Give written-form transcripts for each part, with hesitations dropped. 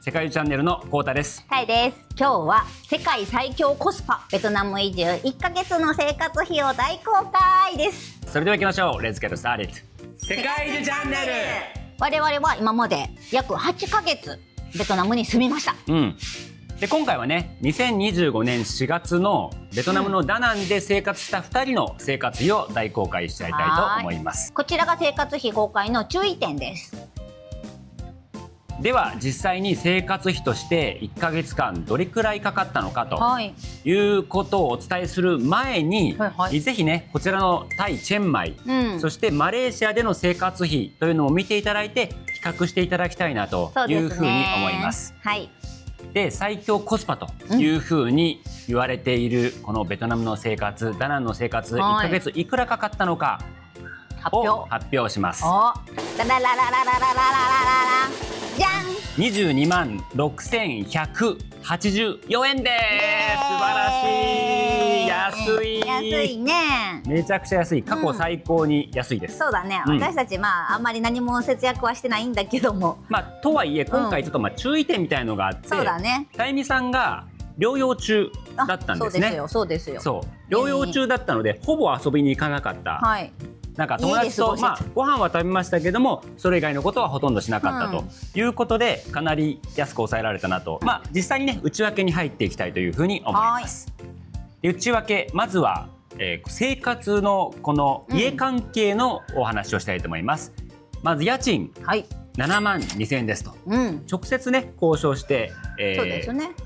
世界チャンネルのコウタです。タイです。今日は世界最強コスパベトナム移住1ヶ月の生活費を大公開です。それでは行きましょう。レッツゲットスターテッド。世界チャンネル。我々は今まで約8ヶ月ベトナムに住みました。で今回はね、2025年4月のベトナムのダナンで生活した2人の生活費を大公開しちゃいたいと思います。こちらが生活費公開の注意点です。では実際に生活費として1ヶ月間どれくらいかかったのかということをお伝えする前に、ぜひねこちらのタイ・チェンマイ、そしてマレーシアでの生活費というのを見ていただいて比較していただきたいなというふうに思います。で最強コスパというふうに言われているこのベトナムの生活、ダナンの生活1ヶ月いくらかかったのかを発表します。22万6184円です。素晴らしい。安い。安いね。めちゃくちゃ安い。過去最高に安いです。そうだね。私たちあんまり何も節約はしてないんだけども。とはいえ今回ちょっと注意点みたいのがあって、そうだね。タイミさんが療養中だったんですね。そうですよ。そう。療養中だったのでほぼ遊びに行かなかった。なんか友達とご飯は食べましたけどもそれ以外のことはほとんどしなかったということで、かなり安く抑えられたなと、実際にね内訳に入っていきたいというふうに思います。で内訳まずは、生活のこの家関係のお話をしたいと思います。まず家賃、7万2000円ですと、直接ね交渉して、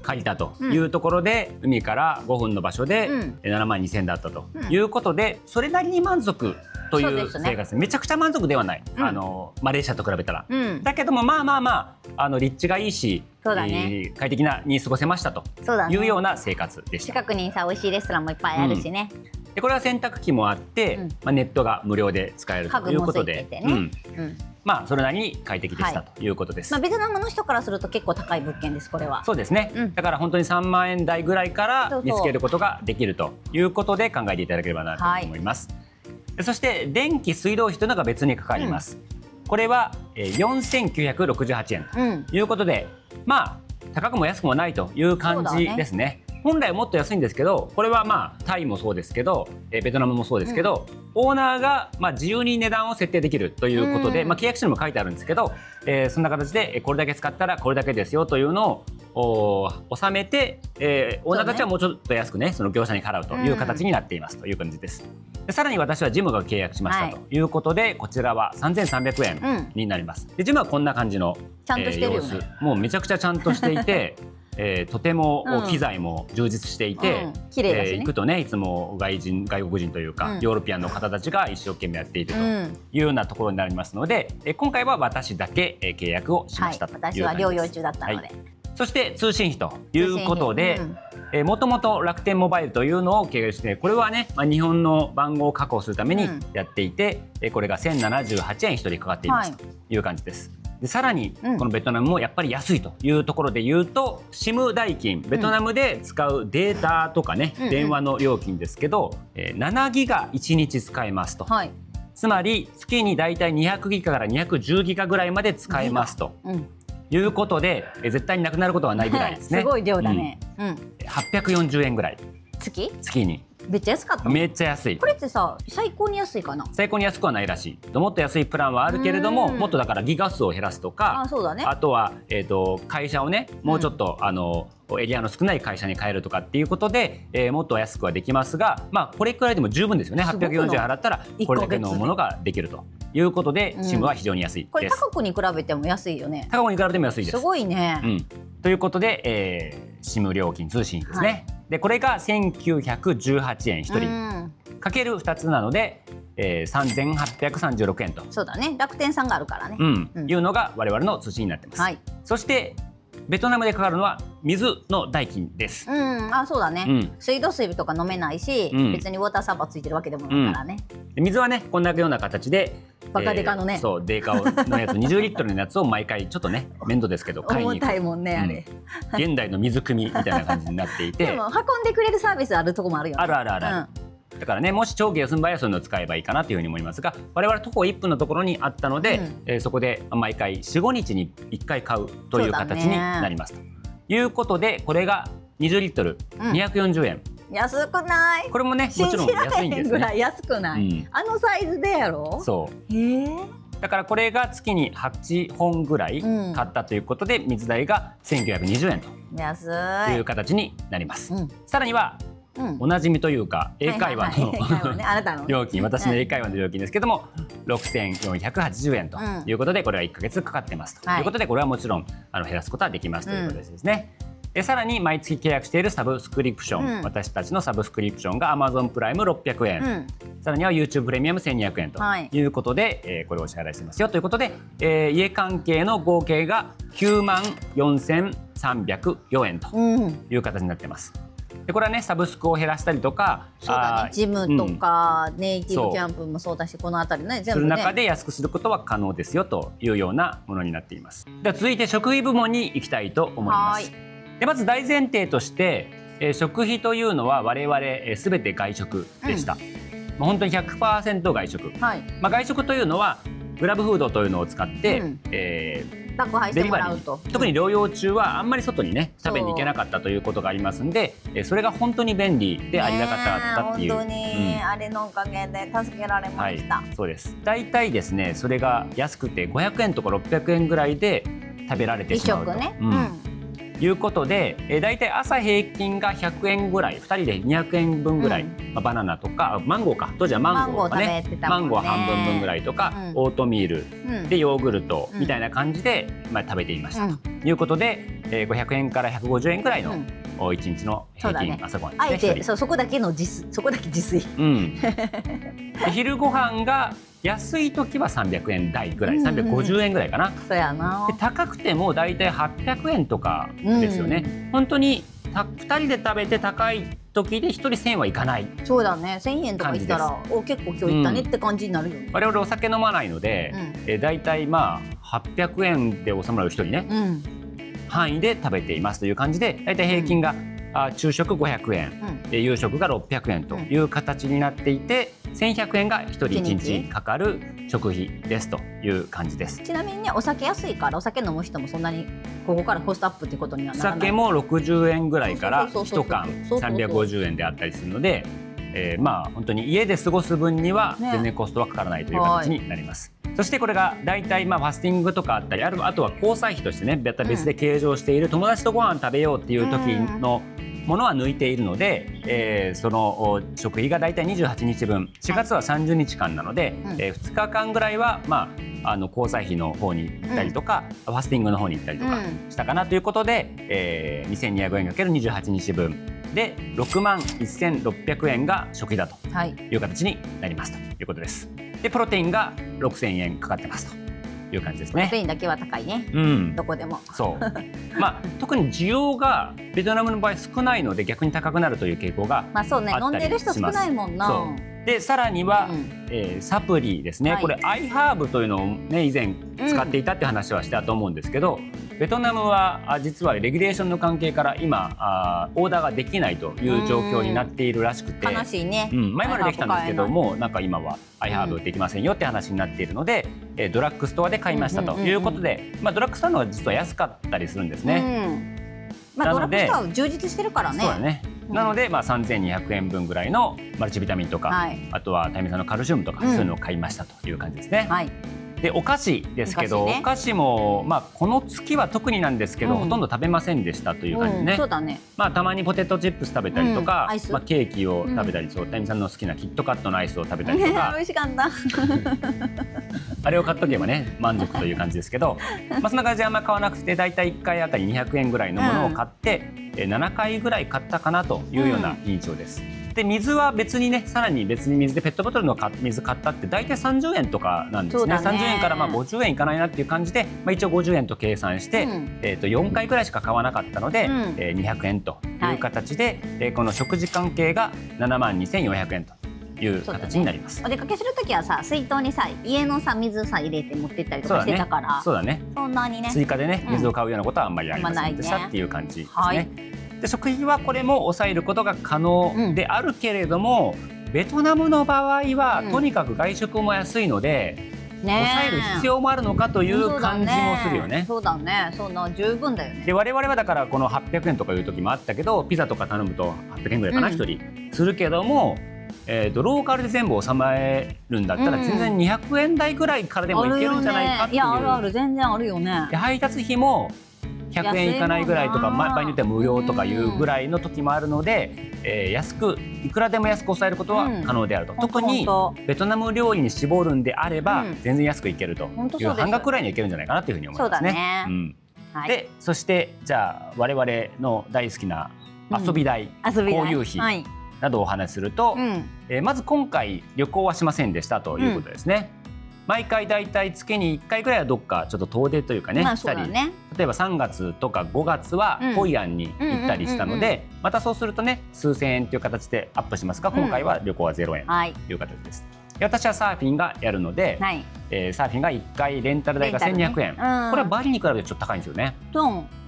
借りたというところで、海から5分の場所で、7万2000円だったということで、それなりに満足という生活、めちゃくちゃ満足ではない、マレーシアと比べたら、だけども立地がいいし、快適に過ごせましたというような生活でした。近くに美味しいレストランもいっぱいあるしね。でこれは洗濯機もあって、ネットが無料で使えるということで、それなりに快適でしたということです。ベトナムの人からすると結構高い物件です、これは。そうですね。だから本当に3万円台ぐらいから見つけることができるということで考えていただければなと思います。そして電気水道費というのが別にかかります。これは4968円ということで、高くも安くもないという感じですね。本来はもっと安いんですけど、これはタイもそうですけど、ベトナムもそうですけど、オーナーが自由に値段を設定できるということで、契約書にも書いてあるんですけど、そんな形でこれだけ使ったらこれだけですよというのを納めて、オーナーたちはもうちょっと安くねその業者に払うという形になっていますという感じです。でさらに私はジムが契約しましたということで、こちらは3300円になります。でジムはこんな感じの様子、もうめちゃくちゃちゃんとしていてとても機材も充実していて、行くとねいつも外国人というか、ヨーロピアンの方たちが一生懸命やっているというようなところになりますので、今回は私だけ契約をしましたという感じです。私は療養中だったので。そして通信費ということで、もともと楽天モバイルというのを経営して、これはね日本の番号を確保するためにやっていて、これが1078円1人かかっていますという感じです。でさらにこのベトナムもやっぱり安いというところで言うと、SIM 代金、ベトナムで使うデータとかね、電話の料金ですけど、7ギガ1日使えますと、つまり月にだいたい200ギガから210ギガぐらいまで使えますということで、絶対になくなることはないぐらいですね。すごい量だね。840円ぐらい月に。めっちゃ安かった。めっちゃ安い。これってさ、最高に安いかな。最高に安くはないらしい。もっと安いプランはあるけれども、もっとだからギガ数を減らすとか、あとは会社をねもうちょっとエリアの少ない会社に変えるとかっていうことで、もっと安くはできますが、これくらいでも十分ですよね。840円払ったらこれだけのものができるということで、SIM は非常に安いです。これ他国に比べても安いよね。他国に比べても安いです。すごいね。ということで、SIM 料金、通信費ですね。でこれが1918円1人かける2つなので、3836円と。そうだね、楽天さんがあるからね、いうのが我々の通信になってます。そしてベトナムでかかるのは水の代金です。そうだね。水道水とか飲めないし、別にウォーターサーバーついてるわけでもないからね。水はねこんなような形でバカデカのね、そうデカのやつ20リットルのやつを毎回ちょっとね面倒ですけど買いに行く。重たいもんねあれ。現代の水汲みみたいな感じになっていて。でも運んでくれるサービスあるとこもあるよね。ある。だからね、もし長期休む場合はそういうのを使えばいいかなというふうに思いますが、我々徒歩1分のところにあったので、そこで毎回4、5日に1回買うという形になりますということで、これが20リットル240円。安くない？これもね、もちろん安いんですぐらいね。安くない？あのサイズでやろ？そう。だからこれが月に8本ぐらい買ったということで、水代が1920円という形になります。さらにはおなじみというか英会話の料金、私の英会話の料金ですけども6480円ということで、これは1ヶ月かかってますということで、これはもちろん減らすことはできますということですね。さらに毎月契約しているサブスクリプション、私たちのサブスクリプションが Amazon プライム600円、さらには YouTube プレミアム1200円ということで、これをお支払いしてますよということで、家関係の合計が94,304円という形になっています。でこれはね、サブスクを減らしたりとか、そうだね、ジムとか、ネイティブキャンプもそうだし、このあたりね全部ねする中で安くすることは可能ですよというようなものになっています。では続いて食費部門に行きたいと思います。でまず大前提として、食費というのは我々すべて外食でした。本当に 100% 外食。外食というのはグラブフードというのを使って、宅配してもらうと。特に療養中はあんまり外にね食べに行けなかったということがありますんで、それが本当に便利でありがたかったっていう、本当にあれのおかげで助けられました。そうです。だいたいですね、それが安くて500円とか600円ぐらいで食べられてしまうということで、だいたい朝平均が100円ぐらい、2人で200円分ぐらい、バナナとかマンゴーか、当時はマンゴーとかね、マンゴー半分分ぐらいとか、オートミールでヨーグルトみたいな感じで食べていましたということで、500円から150円ぐらいの1日の平均朝ごはんですね。あえてそこだけ自炊。昼ご飯が安い時は300円台ぐらい、350円ぐらいかな。そうやな。で高くてもだいたい800円とかですよね。本当に2人で食べて高い時で1人1000円はいかない。そうだね。1000円とかいったら結構今日いったねって感じになるよね。我々お酒飲まないので、だいたい800円で収まる1人ね、範囲で食べていますという感じで、だいたい平均が昼食500円、夕食が600円という形になっていて、1100円が1人1日かかる食費ですという感じです。ちなみにね、お酒安いからお酒飲む人もそんなにここからコストアップってことにはならない。酒も60円ぐらいから1缶350円であったりするので、本当に家で過ごす分には全然コストはかからないという形になります。そしてこれが大体ファスティングとかあったり、あとは交際費としてね別で計上している友達とご飯食べようっていう時のものは抜いているので、その食費が大体28日分、4月は30日間なので、2日間ぐらいは交際費の方に行ったりとか、ファスティングの方に行ったりとかしたかなということで、2200円かける28日分で61,600円が食費だという形になりますということです。でプロテインが6000円かかってますという感じですね。プロテインだけは高いね。どこでも。そう。特に需要がベトナムの場合少ないので逆に高くなるという傾向があったりします。そうね。飲んでる人少ないもんな。でさらには、サプリですね。これアイハーブというのをね以前使っていたって話はしたと思うんですけど、ベトナムは実はレギュレーションの関係から今オーダーができないという状況になっているらしくて、悲しいね。前までできたんですけども、なんか今はアイハーブできませんよって話になっているので、ドラッグストアで買いましたということで、ドラッグストアのは実は安かったりするんですね。ドラッグストアは充実してるからね。そうだね。なので3200円分ぐらいのマルチビタミンとか、あとはタイミさんのカルシウムとか、そういうのを買いましたという感じですね。でお菓子ですけど、お菓子もこの月は特になんですけど、ほとんど食べませんでしたという感じね。そうだね。たまにポテトチップス食べたりとか、ケーキを食べたり、タイミさんの好きなキットカットのアイスを食べたりとか、美味しかった。あれを買っとけばね満足という感じですけど、そんな感じであんま買わなくて、だいたい1回あたり200円ぐらいのものを買って、7回ぐらい買ったかなというような印象です。で水は別にね、さらに別に水でペットボトルの水買ったって大体30円とかなんですね。30円から50円いかないなっていう感じで、一応50円と計算して、4回ぐらいしか買わなかったので、200円という形で、この食事関係が72,400円という形になります。お出かけするときは水筒に家の水入れて持ってったりとかしてたから、そうだね。そんなにね追加でね水を買うようなことはあんまりありませんでしたっていう感じですね。で食費はこれも抑えることが可能であるけれども、ベトナムの場合は、とにかく外食も安いので、抑える必要もあるのかという感じもするよね。そうだね、そんな十分だよね。で我々はだからこの800円とかいう時もあったけど、ピザとか頼むと800円ぐらいかな、1人するけども、ローカルで全部収まれるんだったら全然200円台ぐらいからでもいけるんじゃないかっていう。いや、あるある、全然あるよね。で配達費も100円いかないぐらいとか、場合によっては無料とかいうぐらいの時もあるので、安くいくらでも安く抑えることは可能であると、特にベトナム料理に絞るんであれば、全然安くいけるという半額くらいにいけるんじゃないかなというふうに思いますね。でそしてじゃあ我々の大好きな遊び代、交遊費などをお話しすると、まず今回旅行はしませんでしたということですね。毎回だいたい月に1回ぐらいはどっかちょっと遠出というかね、したり、例えば3月とか5月はホイアンに行ったりしたので、またそうするとね数千円という形でアップしますが、今回は旅行は0円という形です。私はサーフィンがやるので、サーフィンが1回レンタル代が1200円、これはバリに比べてちょっと高いんですよね。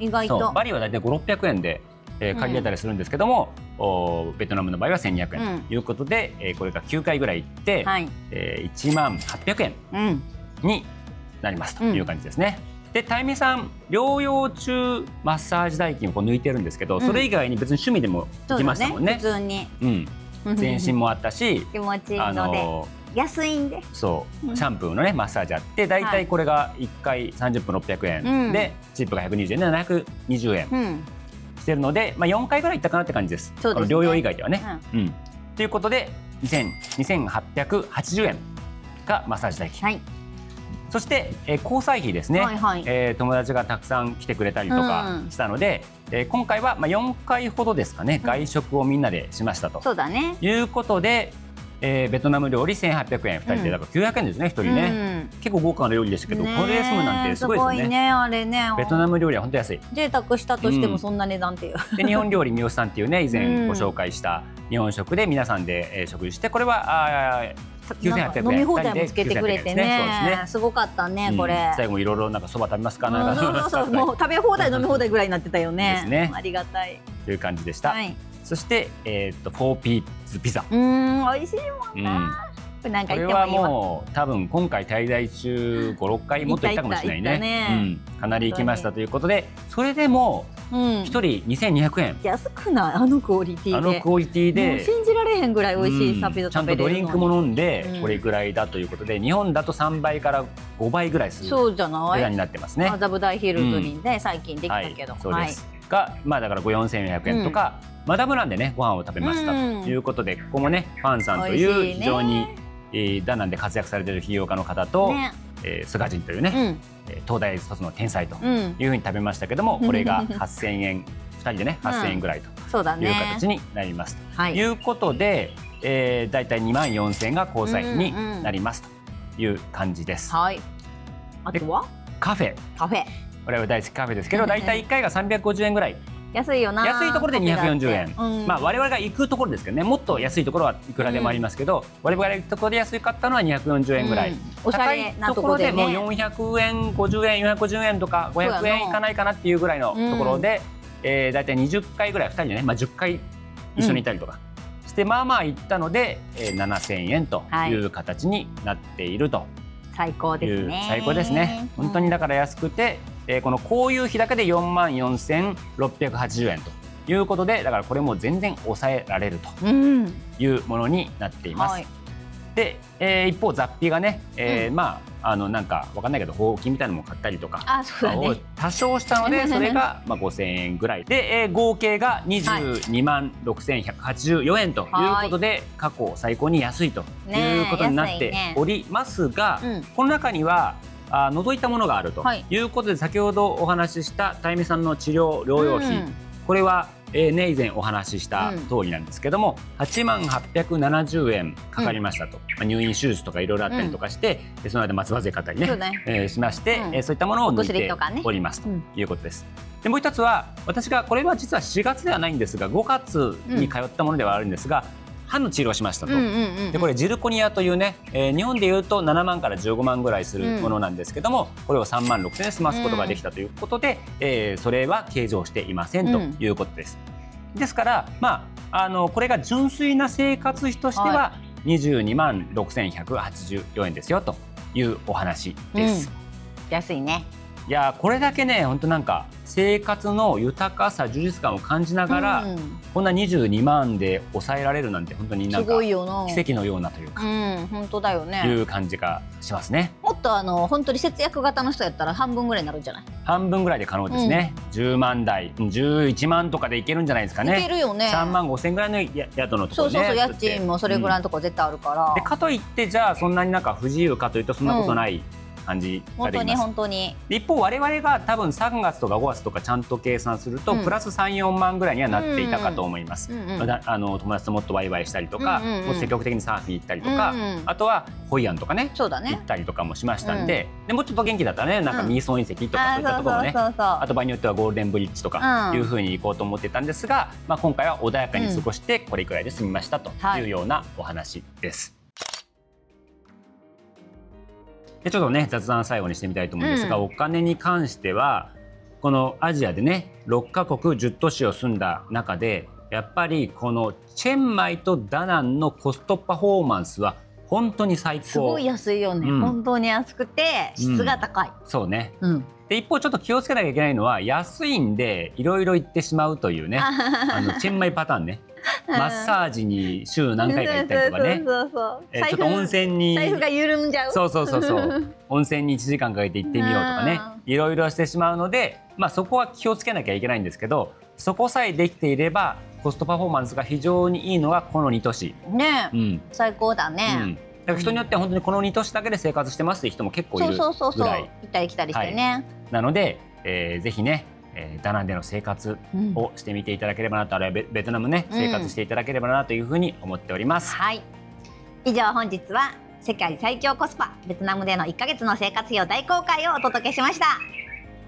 意外とバリはだいたい500、600円で借りれたりするんですけども、ベトナムの場合は1200円ということで、これが9回ぐらい行って、1万800円になりますという感じですね。でタイミさん、療養中マッサージ代金を抜いてるんですけど、それ以外に別に趣味でも行きましたもんね。普通に全身もあったし、気持ちいいので安いんで、そうシャンプーのねマッサージあって、だいたいこれが1回30分600円で、チップが120円で720円してるので、4回ぐらい行ったかなって感じです。療養以外ではね。ということで2880円がマッサージ代金。そして交際費ですね。友達がたくさん来てくれたりとかしたので、今回は4回ほどですかね、外食をみんなでしましたということで、ベトナム料理1800円、2人でだから900円ですね、1人ね。結構豪華な料理でしたけど、これで済むなんてすごいですね。あれね、ベトナム料理は本当安い。贅沢したとしてもそんな値段っていう。で日本料理三好さんっていうね、以前ご紹介した日本食で皆さんで食事して、これは9800円、飲み放題もつけてくれてね、すごかったねこれ。最後いろいろなんかそば食べますか、そうもう食べ放題飲み放題ぐらいになってたよね。ありがたいという感じでした。そして4ピーズピザ、美味しいもんな。これはもう多分今回滞在中5、6回もっと行ったかもしれないね。かなり行きましたということで、それでも1人2200円、安くない？あのクオリティで信じられへんぐらい美味しいサピザちゃんとドリンクも飲んでこれぐらいだということで、日本だと3倍から5倍ぐらいする値段になってますね。麻布台ヒルズにね最近できたけど、そうですが、だから4400円とか、マダムランでねご飯を食べましたということで、ここもねファンさんという非常にダナンで活躍されている起業家の方と、スガジンというね、東大卒の天才というふうに食べましたけども、これが8000円、2人でね8000円ぐらいという形になりますということで、だいたい2万4000円が交際費になりますという感じです。あとはカフェ、我々大好きカフェですけど、だいたい1回が350円ぐらい。安いよな。安いところで240円、我々が行くところですけどね、もっと安いところはいくらでもありますけど、我々が行くところで安かったのは240円ぐらい、高いところでもう400円、50円、450円とか500円いかないかなっていうぐらいのところで、だいたい20回ぐらい2人でね、10回一緒にいたりとかして、行ったので7000円という形になっていると。最高ですね。最高ですね。本当にだから安くて、この交遊費だけで4万4680円ということで、だからこれも全然抑えられるというものになっています。で、一方雑費がね、なんかわかんないけどほうきみたいなのも買ったりとかを多少したので、それが5000円ぐらいで、合計が22万6184円ということで、過去最高に安いということになっておりますが、この中には除いたものがあるということで、先ほどお話ししたタイミさんの治療療養費、これは以前お話しした通りなんですけども、8万870円かかりましたと、入院手術とかいろいろあったりとかして、その間松葉杖買ったりねしまして、そういったものを抜いておりますということです。でもう一つは、私がこれは実は4月ではないんですが5月に通ったものではあるんですが、歯の治療をしましたと。でこれジルコニアというね、日本でいうと7万から15万ぐらいするものなんですけども、これを3万6000円で済ますことができたということで、それは計上していませんということです。ですからこれが純粋な生活費としては22万6184円ですよというお話です。安いね。いやこれだけね本当なんか生活の豊かさ充実感を感じながら、こんな22万で抑えられるなんて本当になんか奇跡のようなというか、本当だよね。いう感じがしますね。もっと本当に節約型の人やったら半分ぐらいになるんじゃない？半分ぐらいで可能ですね。10万台、11万とかでいけるんじゃないですかね。いけるよね。3万5千ぐらいの宿のところね。そう家賃もそれぐらいのところ絶対あるから。でかといってじゃあそんなになんか不自由かというとそんなことない。感じができます。本当に一方我々が多分3月とか5月とかちゃんと計算すると、プラス3、4万ぐらいにはなっていたかと思います。友達ともっとワイワイしたりとか、もっと積極的にサーフィン行ったりとか、あとはホイアンとかね行ったりとかもしましたんで、もうちょっと元気だったらねなんかミーソン遺跡とかそういったところね、あと場合によってはゴールデンブリッジとかいう風に行こうと思ってたんですが、今回は穏やかに過ごしてこれくらいで済みましたというようなお話です。でちょっとね雑談最後にしてみたいと思うんですが、お金に関してはこのアジアでね6カ国10都市を住んだ中でやっぱりこのチェンマイとダナンのコストパフォーマンスは本当に最高。すごい安いよね、本当に安くて質が高い、そうね、で一方ちょっと気をつけなきゃいけないのは安いんでいろいろ行ってしまうというねチェンマイパターンねマッサージに週何回か行ったりとかね、ちょっと温泉に財布が緩んじゃう、そう温泉に1時間かけて行ってみようとかね、いろいろしてしまうので、そこは気をつけなきゃいけないんですけど、そこさえできていればコストパフォーマンスが非常にいいのがこの2都市ね、最高だね。だから人によっては本当にこの2都市だけで生活してますっていう人も結構いるぐらい、行ったり来たりしてね、なので、ぜひねダナンでの生活をしてみていただければなと、あるいはベトナムね生活していただければなというふうに思っております。以上本日は世界最強コスパベトナムでの1ヶ月の生活費を大公開をお届けしました。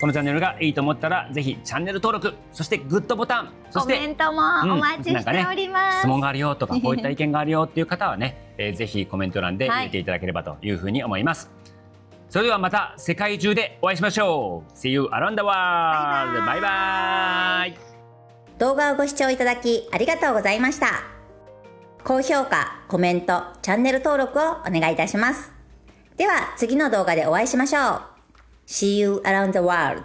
このチャンネルがいいと思ったらぜひチャンネル登録、そしてグッドボタン、そしてコメントもお待ちしております。質問があるよとかこういった意見があるよっていう方はね、ぜひコメント欄で入れていただければというふうに思います。それではまた世界中でお会いしましょう。 See you around the world! バイバイ。動画をご視聴いただきありがとうございました。高評価、コメント、チャンネル登録をお願いいたします。では次の動画でお会いしましょう。See you around the world!